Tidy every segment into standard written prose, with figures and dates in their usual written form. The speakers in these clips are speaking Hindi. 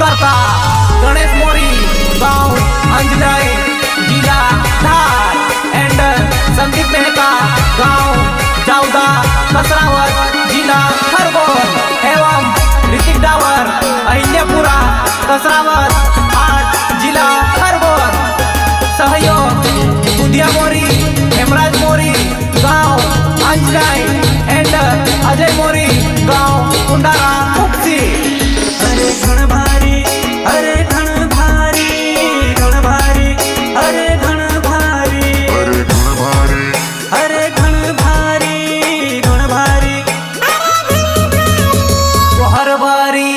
करता गणेश मोरी गांव अंजनाई जिला धार एंड संदीप मेहता गांव जावदा कसरावत जिला खरगोन एवं ऋतिक डावर अहिल्यापुरा कसरावत 8 जिला खरगोन सहयोग बुधिया मोरी हेमराज मोरी गांव अंजनाई एंड अजय मोरी गांव कुंडारा खुपसी। अरे घण भारी अरे घण भारी घण भारी अरे घण भारी अरे घण भारी घण भारी हर बारी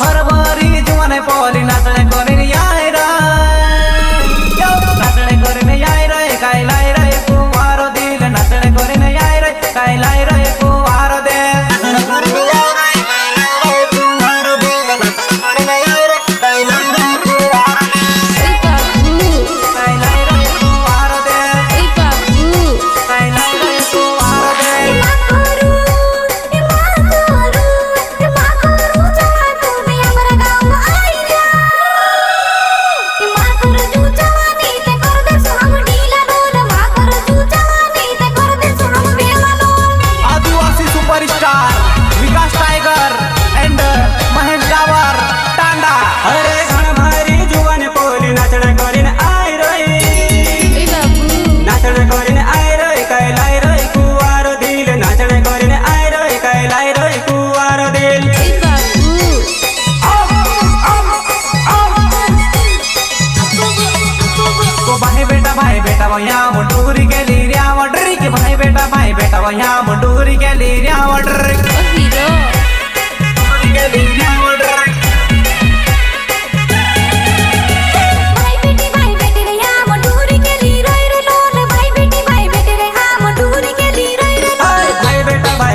हर बारी जुआने पोली नाचणे कोरी याय रे नाचणे कोरी याय रे काय लाय रे कुवारो दिल नाचणे कोरी याय रे काय लाय रे कुवारो दे या मुंडूरी के लीरिया वडरी के भाई बेटा वया मुंडूरी के लीरिया वडरी के लीरिया वडरी भाई बेटी रे या मुंडूरी के लीरोय रे लोल भाई बेटी रे हा मुंडूरी के लीरोय रे भाई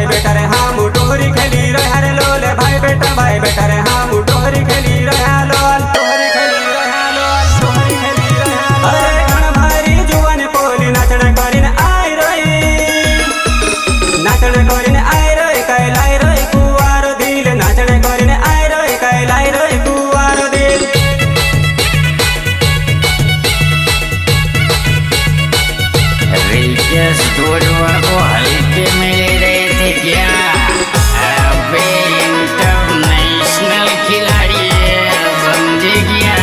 बेटा रे हा मुंडूरी के लीरोय हरे लोल भाई बेटा रे हा मुंडूरी के लीरोय हा लोल तोहरी के लीरोय हा लोल तोहरी के लीरोय हा अरे घण भारी जुआन पोली नाचण करिन आय रे नाचण करिन आय रे काय लाय रे कुवार दिल नाचण करिन आय रे काय लाय रे कुवार दिल रितेश दोनों को हल्के में ले रहे थे क्या? अबे इंटरनेशनल खिलाड़ी है, समझे क्या?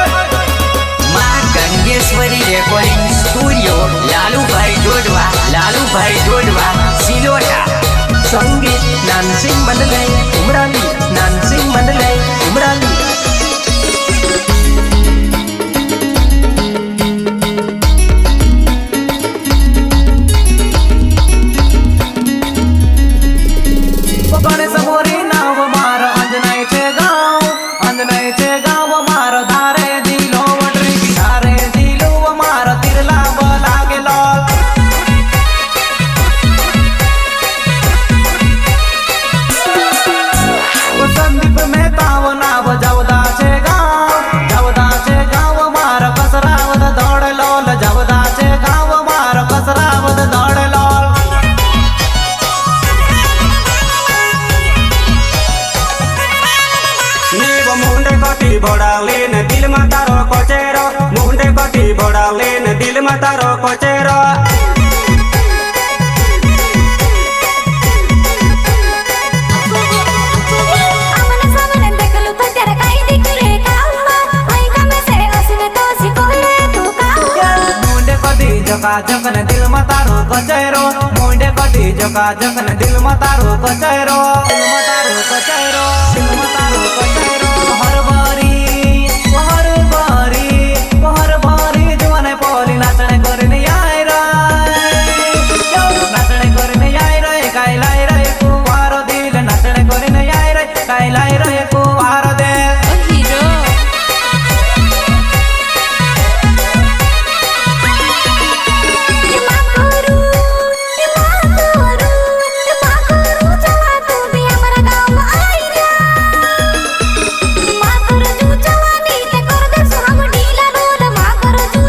माँ गंगेश्वरी रेकॉर्डिंग स्टूडियो लालू भाई जोडवा सिलोटा। संगीत नानसिंग मंडले उमराली नानसिंग मंडले उमराली। गणेश मोरी नाव मार अंजनाईचे गाव मार धारे दिलो वडरी धारे दिलो मार तिरला बला गेलो संदीप मेहता नाव जावदाचे गाव मार कसरावत दौड़लो जावदाचे गाव मार कसरावत दौड़लो मुंडे कटी बोडालेन दिल में तारो कोचेरो मुंडे कटी बोडालेन दिल में तारो कोचेरो आमने सामने देखलू तो तेरा काई दिख रे कावा आई कमे से असने तो सिकोले तू कावा मुंडे कटी जका जकन दिल में तारो कोचेरो मुंडे कटी जका जकन दिल में तारो कोचेरो दिल में तारो कोचेरो हर बारी जुआने पोली नाचणे करने आय रे नाचणे करने आय रे काय लाय रे कुवारो दिल नाचणे करने आय रे काय लाय रे कुवारो दे चला तू भी हमरा गांव में आई रे मां कर जू जवानी ते कर दे हम ढीला डोल मां कर जू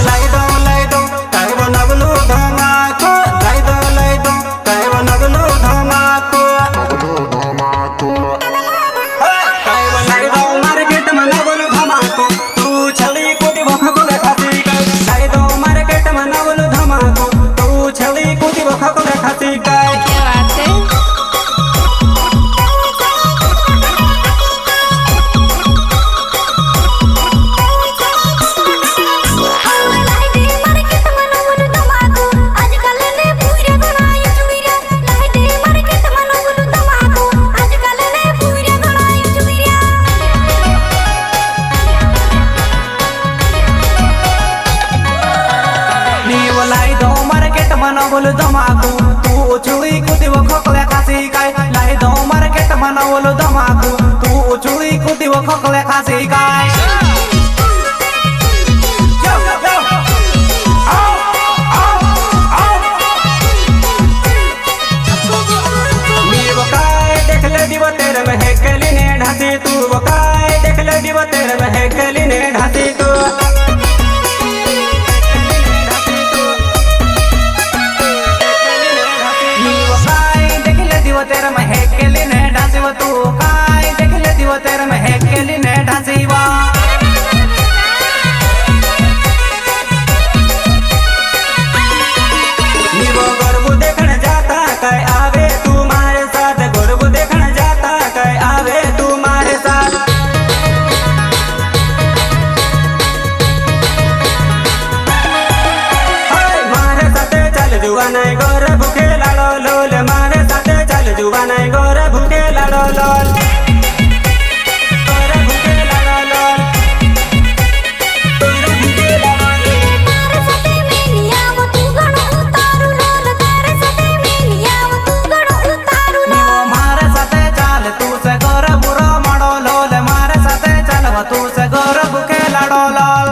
લઈ દો કઈવો નવલું ધમાકો લઈ દો કઈવો નવલું ધમાકો કઈવો લઈ દો માર્કેટમાં નવલું ધમાકો તું છલી કૂદી વખો લે ખાસી કઈ લઈ દો માર્કેટમાં નવલું ધમાકો તું છલી કૂદી વખો લે ખાસી કઈ क्या बात है लाइट मार्केट मनवल धमाको आजकल ने पूरे गणाय चुगिरा लाइट मार्केट मनवल धमाको आजकल ने पूरे गणाय चुगिरा ನೀವು ಲೈದೋ ಮಾರ್ಕೆಟ್ ಮನವಲು ಧಮಾಕು ತೂ ಚುಳಿ ಕುದಿವ ಖೋಕಲೆ ಖಾಸಿ ಕಾಯ್ ಲೈದೋ ಮಾರ್ಕೆಟ್ ಮನವಲು ಧಮಾಕು ತೂ ಚುಳಿ ಕುದಿವ ಖೋಕಲೆ ಖಾಸಿ ಕಾಯ್ नीव काय देखले दिव तेरे में है कली ने ढासी तू वो काय देखले दिव तेरे में है कली ने ढासी तू ನೀವು ಕಾಯ್ देखले दिव तेरे में है केली ने ढासीव तू काय देखले दिव तेरे में है केली ने ढासीवा नीव गरबू देखने जाता काय आवे तू मारे साथ गरबू देखने जाता काय आवे तू मारे साथ हाय मारे साथे चल जुआ नहीं गोर भूखे लाड़ो लोल मारे साथे चल जुआ नहीं गोर भूखे लाड़ो लोल गोर भूखे लाड़ो लोल गोर भूखे लाड़ो लोल तारे सते मेलियाव तू गणो उतारू लोल तारे सते मेलियाव तू गणो उतारू ನೀವು ಮಾರ ಸತೆ ಚಾಲ ತೂ ಸೆ ಗೋರ ಬುರ ಮಾಡೋ ಲೋಲ ಮಾರ ಸತೆ ಚಲವ ತೂ ಸೆ ಗೋರ ಬುಕೆ ಲಾಡೋ ಲಾಲ್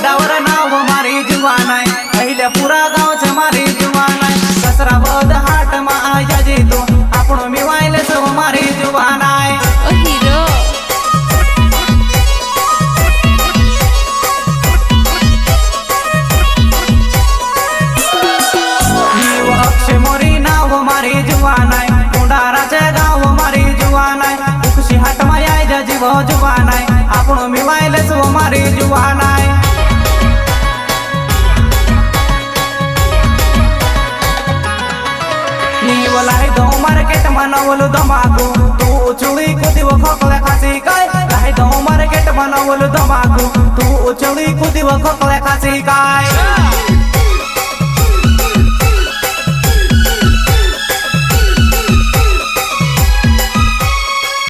डावर नाव मारी जुवानाय पहिले पूरा गाव छे मारी जुवानाय कसरा बद हाट मा आजा जी तू આપણો મિવાઈલે સૌ મારી જુવાનાય ओ हीरो નીવ અક્ષય મોરી નાવ મારી જુવાનાય કુંડારા છે ગાવ મારી જુવાનાય ખુશી હાટ માં આજા જીવો જુવાનાય આપણો મિવાઈલે સૌ મારી જુવાનાય ನೀವು ಲೈದೋ ಮಾರ್ಕೆಟ್ ಮನವಲು ಧಮಾಕು ತೂ ಚುಳಿ ಕುದಿವ ಖೋಕಲೆ ಖಾಸಿ ಕಾಯ್ ಲೈದೋ ಮಾರ್ಕೆಟ್ ಮನವಲು ಧಮಾಕು ತೂ ಚುಳಿ ಕುದಿವ ಖೋಕಲೆ ಖಾಸಿ ಕಾಯ್